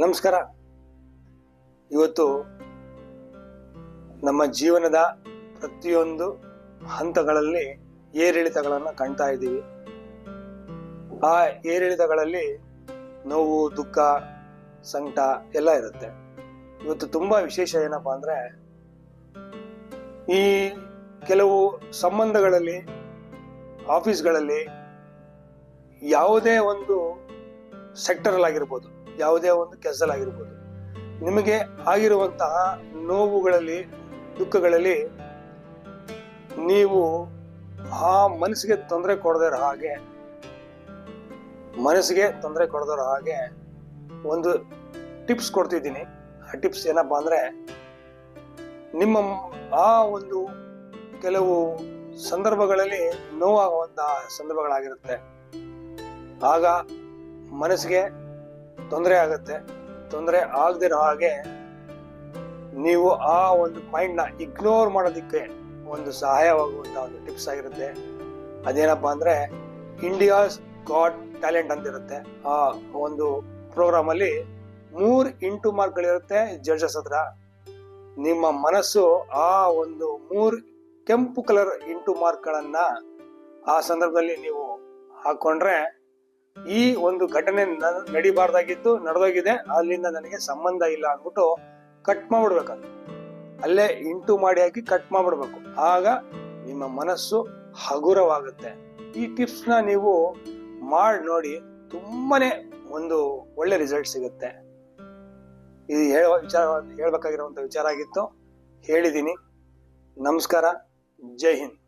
ನಮಸ್ಕಾರ. ಇವತ್ತು ನಮ್ಮ ಜೀವನದ ಪ್ರತಿಯೊಂದು ಹಂತಗಳಲ್ಲಿ ಏರಿಳಿತಗಳನ್ನು ಕಾಣ್ತಾ ಇದ್ದೀವಿ. ಆ ಏರಿಳಿತಗಳಲ್ಲಿ ನೋವು, ದುಃಖ, ಸಂಕಟ ಎಲ್ಲ ಇರುತ್ತೆ. ಇವತ್ತು ತುಂಬಾ ವಿಶೇಷ ಏನಪ್ಪಾ ಅಂದ್ರೆ, ಈ ಕೆಲವು ಸಂಬಂಧಗಳಲ್ಲಿ, ಆಫೀಸ್ಗಳಲ್ಲಿ, ಯಾವುದೇ ಒಂದು ಸೆಕ್ಟರ್ ಆಗಿರ್ಬೋದು, ಯಾವುದೇ ಒಂದು ಕೆಲಸದಲ್ಲಾಗಿರ್ಬೋದು, ನಿಮಗೆ ಆಗಿರುವಂತಹ ನೋವುಗಳಲ್ಲಿ, ದುಃಖಗಳಲ್ಲಿ ನೀವು ಆ ಮನಸ್ಸಿಗೆ ತೊಂದರೆ ಕೊಡದಿರೋ ಹಾಗೆ ಒಂದು ಟಿಪ್ಸ್ ಕೊಡ್ತಿದ್ದೀನಿ. ಆ ಟಿಪ್ಸ್ ಏನಪ್ಪಾ ಅಂದ್ರೆ, ನಿಮ್ಮ ಆ ಒಂದು ಕೆಲವು ಸಂದರ್ಭಗಳಲ್ಲಿ ನೋವಾಗುವಂತಹ ಸಂದರ್ಭಗಳಾಗಿರುತ್ತೆ. ಆಗ ಮನಸ್ಸಿಗೆ ತೊಂದರೆ ಆಗುತ್ತೆ. ತೊಂದರೆ ಆಗದಿರೋ ಹಾಗೆ ನೀವು ಆ ಒಂದು ಪಾಯಿಂಟ್ ನ ಇಗ್ನೋರ್ ಮಾಡೋದಿಕ್ಕೆ ಒಂದು ಸಹಾಯವಾಗುವಂತಹ ಒಂದು ಟಿಪ್ಸ್ ಆಗಿರುತ್ತೆ. ಅದೇನಪ್ಪಾ ಅಂದ್ರೆ, ಇಂಡಿಯಾಸ್ ಗಾಟ್ ಟ್ಯಾಲೆಂಟ್ ಅಂತ ಇರುತ್ತೆ. ಆ ಒಂದು ಪ್ರೋಗ್ರಾಮ್ ಅಲ್ಲಿ 3 ಇಂಟು ಮಾರ್ಕ್ಗಳಿರುತ್ತೆ ಜಡ್ಜಸ್ ಹತ್ರ. ನಿಮ್ಮ ಮನಸ್ಸು ಆ ಒಂದು 3 ಕೆಂಪು ಕಲರ್ ಇಂಟು ಮಾರ್ಕ್ಗಳನ್ನ ಆ ಸಂದರ್ಭದಲ್ಲಿ ನೀವು ಹಾಕೊಂಡ್ರೆ, ಈ ಒಂದು ಘಟನೆ ನಡಿಬಾರ್ದಾಗಿತ್ತು, ನಡೆದೋಗಿದೆ, ಅಲ್ಲಿಂದ ನನಗೆ ಸಂಬಂಧ ಇಲ್ಲ ಅಂದ್ಬಿಟ್ಟು ಕಟ್ ಮಾಡ್ಬಿಡ್ಬೇಕಂತ. ಅಲ್ಲೇ ಇಂಟು ಮಾಡಿ ಹಾಕಿ ಕಟ್ ಮಾಡ್ಬಿಡ್ಬೇಕು. ಆಗ ನಿಮ್ಮ ಮನಸ್ಸು ಹಗುರವಾಗುತ್ತೆ. ಈ ಟಿಪ್ಸ್ ನ ನೀವು ಮಾಡಿ ನೋಡಿ, ತುಂಬಾನೇ ಒಂದು ಒಳ್ಳೆ ರಿಸಲ್ಟ್ ಸಿಗುತ್ತೆ. ಇದು ಹೇಳ್ಬೇಕಾಗಿರುವಂತ ವಿಚಾರ ಆಗಿತ್ತು, ಹೇಳಿದೀನಿ. ನಮಸ್ಕಾರ. ಜೈ ಹಿಂದ್.